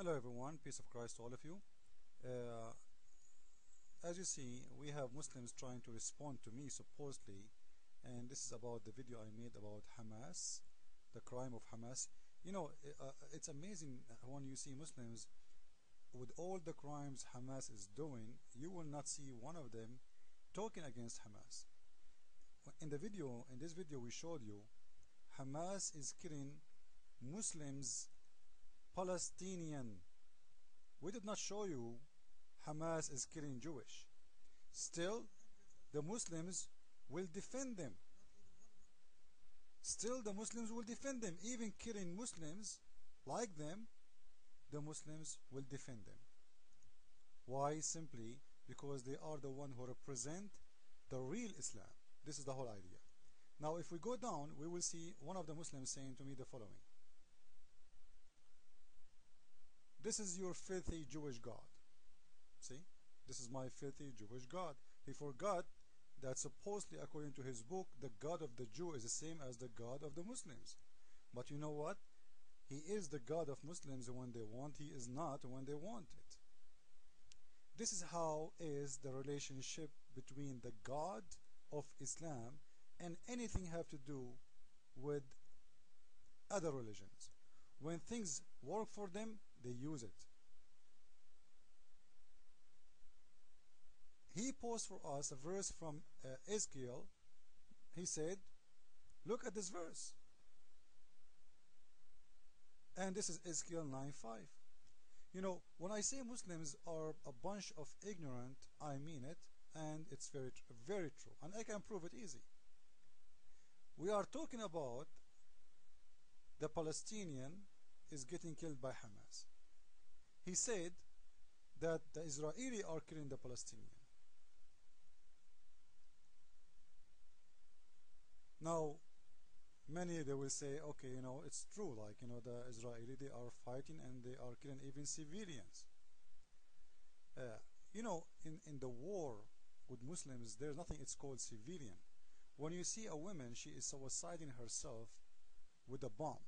Hello everyone, peace of Christ to all of you. Uh, as you see, we have Muslims trying to respond to me supposedly, and this is about the video I made about Hamas, the crime of Hamas. It's amazing when you see Muslims with all the crimes Hamas is doing, you will not see one of them talking against Hamas. In this video we showed you Hamas is killing Muslims, Palestinian. We did not show you Hamas is killing Jewish. Still, the Muslims will defend them. Still, the Muslims will defend them. Even killing Muslims like them, the Muslims will defend them. Why? Simply because they are the one who represent the real Islam. This is the whole idea. Now, if we go down, we will see one of the Muslims saying to me the following: "This is your filthy Jewish God." See? This is my filthy Jewish God. He forgot that supposedly, according to his book, the God of the Jew is the same as the God of the Muslims. But you know what? He is the God of Muslims when they want. He is not when they want it. This is how is the relationship between the God of Islam and anything have to do with other religions. When things work for them, they use it. He posed for us a verse from Ezekiel. He said, look at this verse. And this is Ezekiel 9:5. You know, when I say Muslims are a bunch of ignorant, I mean it, and it's very true. And I can prove it easy. We are talking about the Palestinian is getting killed by Hamas. He said that the Israeli are killing the Palestinian. Now, many they will say, okay, it's true, like, the Israeli, they are fighting and they are killing even civilians. In the war with Muslims, there's nothing it's called civilian. When you see a woman, she is suiciding herself with a bomb.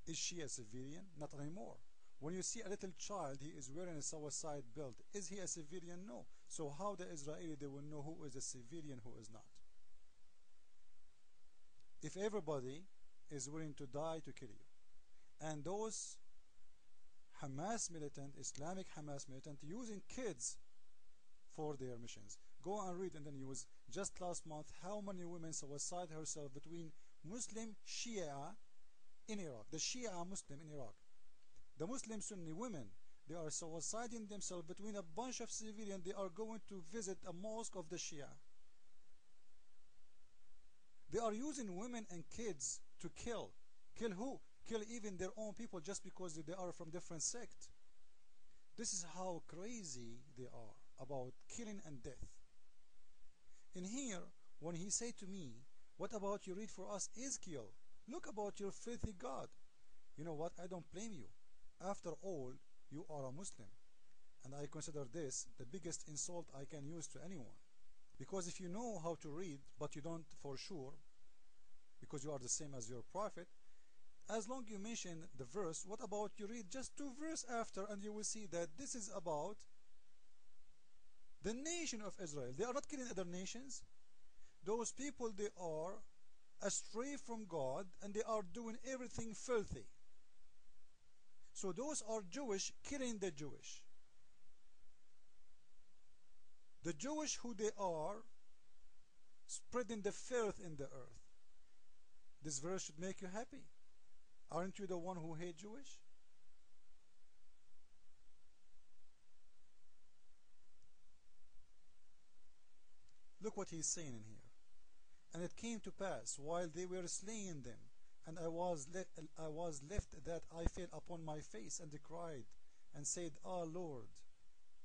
Is she a civilian? Not anymore. When you see a little child, he is wearing a suicide belt. Is he a civilian? No. So how the Israeli, they will know who is a civilian, who is not? If everybody is willing to die to kill you, and those Hamas militant, Islamic Hamas militant, using kids for their missions. Go and read, and then use just last month how many women suicide herself between Muslim Shia in Iraq, the Shia Muslim in Iraq. The Muslim Sunni women, they are suiciding themselves between a bunch of civilians. They are going to visit a mosque of the Shia. They are using women and kids to kill. Kill who? Kill even their own people just because they are from different sect. This is how crazy they are about killing and death. In here, when he said to me, what about you read for us Ezekiel? Look about your filthy God. You know what? I don't blame you. After all, you are a Muslim. And I consider this the biggest insult I can use to anyone. Because if you know how to read, but you don't for sure, because you are the same as your prophet, as long you mention the verse, what about you read just 2 verses after, and you will see that this is about the nation of Israel. They are not killing other nations. Those people, they are astray from God, and they are doing everything filthy. So those are Jewish killing the Jewish. The Jewish who they are spreading the filth in the earth. This verse should make you happy. Aren't you the one who hate Jewish? Look what he's saying in here. And it came to pass while they were slaying them, and I was left that I fell upon my face and cried and said, Ah Lord,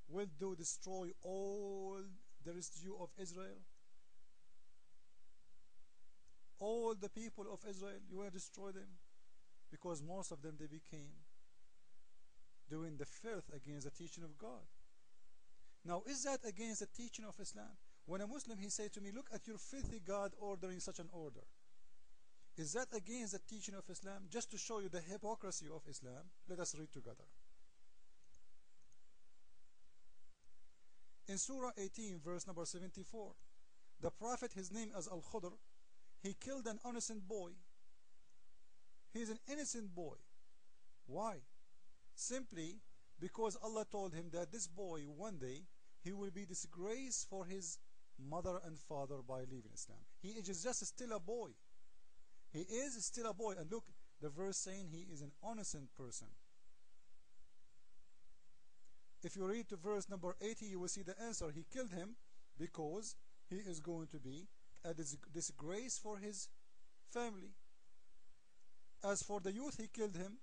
wilt thou destroy all the residue of Israel? All the people of Israel, you will destroy them? Because most of them, they became doing the filth against the teaching of God. Now, is that against the teaching of Islam? When a Muslim, he said to me, look at your filthy God ordering such an order. Is that against the teaching of Islam? Just to show you the hypocrisy of Islam, let us read together. In Surah 18, verse number 74, the Prophet, his name is Al-Khudr, he killed an innocent boy. He is an innocent boy. Why? Simply because Allah told him that this boy, one day, he will be disgraced for his mother and father by leaving Islam. He is just still a boy. He is still a boy. And look, the verse saying he is an innocent person. If you read to verse number 80, you will see the answer. He killed him because he is going to be a disgrace for his family. As for the youth, he killed him.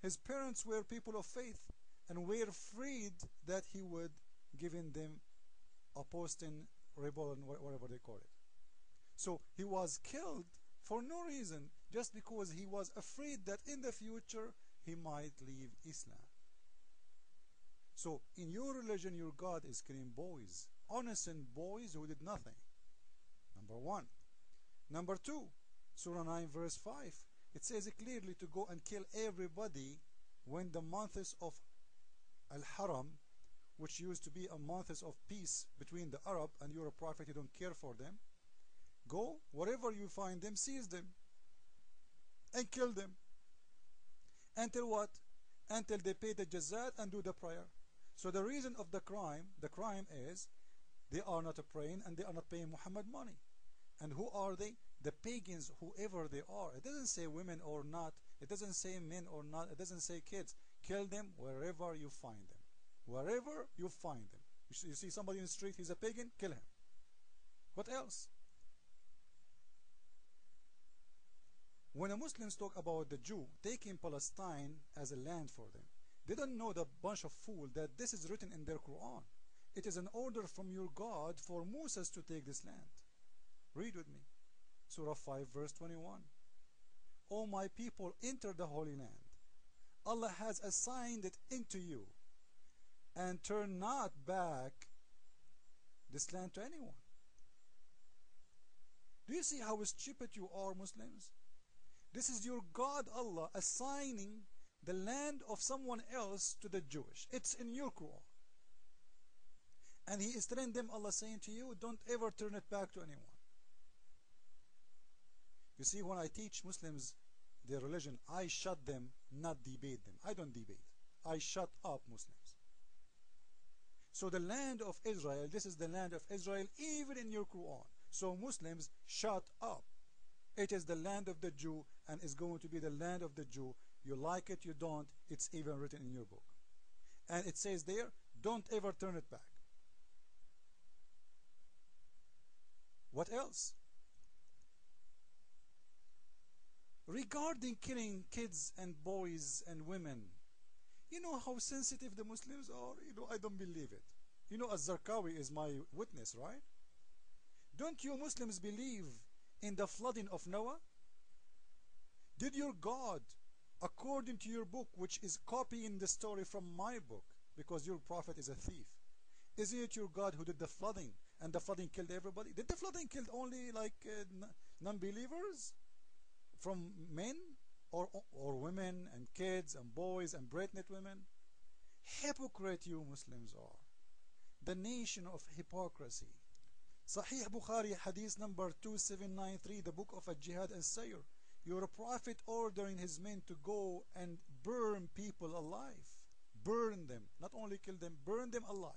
His parents were people of faith and were afraid that he would give in them apostate, rebel, and whatever they call it. So he was killed for no reason, just because he was afraid that in the future he might leave Islam. So in your religion, your God is killing boys, innocent boys who did nothing. Number one. Number two, Surah 9 verse 5, it says clearly to go and kill everybody when the months of Al-Haram, which used to be a months of peace between the Arab, and you're a prophet, you don't care for them. Go, wherever you find them, seize them and kill them. Until what? Until they pay the jazat and do the prayer. So the reason of the crime is they are not praying and they are not paying Muhammad money. And who are they? The pagans, whoever they are. It doesn't say women or not. It doesn't say men or not. It doesn't say kids. Kill them wherever you find them. Wherever you find them. You see somebody in the street, he's a pagan, kill him. What else? When the Muslims talk about the Jew taking Palestine as a land for them, they don't know, the bunch of fools, that this is written in their Quran. It is an order from your God for Moses to take this land. Read with me. Surah 5 verse 21. O my people, enter the Holy Land. Allah has assigned it into you, and turn not back this land to anyone. Do you see how stupid you are, Muslims? This is your God Allah assigning the land of someone else to the Jewish. It's in your Quran. And He is telling them, Allah saying to you, don't ever turn it back to anyone. You see, when I teach Muslims their religion, I shut them, not debate them. I don't debate. I shut up Muslims. So the land of Israel, this is the land of Israel, even in your Quran. So Muslims, shut up. It is the land of the Jew, and is going to be the land of the Jew. You like it, you don't, it's even written in your book. And it says there, don't ever turn it back. What else? Regarding killing kids and boys and women, you know how sensitive the Muslims are? You know, I don't believe it. You know, Az-Zarqawi is my witness, right? Don't you Muslims believe in the flooding of Noah? Did your God, according to your book, which is copying the story from my book, because your prophet is a thief, isn't it your God who did the flooding, and the flooding killed everybody? Did the flooding kill only like non-believers? From men or women and kids and boys and pregnant women? Hypocrite you Muslims are. The nation of hypocrisy. Sahih Bukhari, hadith number 2793, the book of Al-Jihad and Sayr. Your prophet ordering his men to go and burn people alive. Burn them. Not only kill them, burn them alive.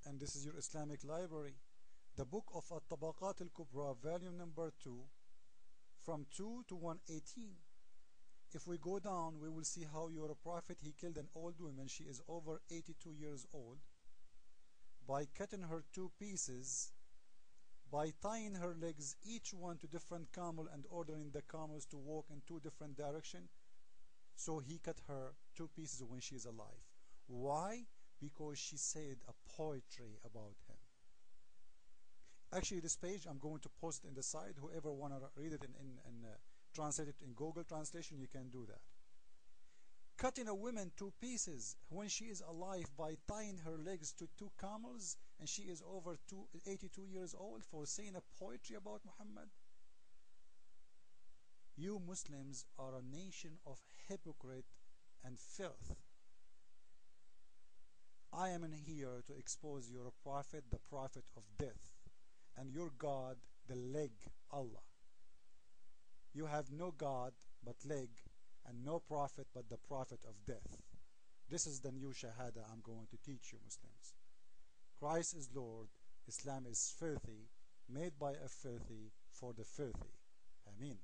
And this is your Islamic library. The book of At-Tabaqat al-Kubra, volume number 2, from 2 to 118. If we go down, we will see how your prophet, he killed an old woman. She is over 82 years old, by cutting her 2 pieces, by tying her legs each one to different camel and ordering the camels to walk in 2 different directions. So he cut her 2 pieces when she is alive. Why? Because she said a poetry about him. Actually, this page I'm going to post in the side. Whoever want to read it and translate it in Google translation, you can do that. Cutting a woman 2 pieces when she is alive by tying her legs to 2 camels, and she is over 82 years old, for saying a poetry about Muhammad. You Muslims are a nation of hypocrite and filth. I am in here to expose your prophet, the prophet of death, and your God, the leg, Allah. You have no God but leg, and no prophet but the prophet of death. This is the new Shahada I'm going to teach you, Muslims. Christ is Lord, Islam is filthy, made by a filthy for the filthy. Ameen.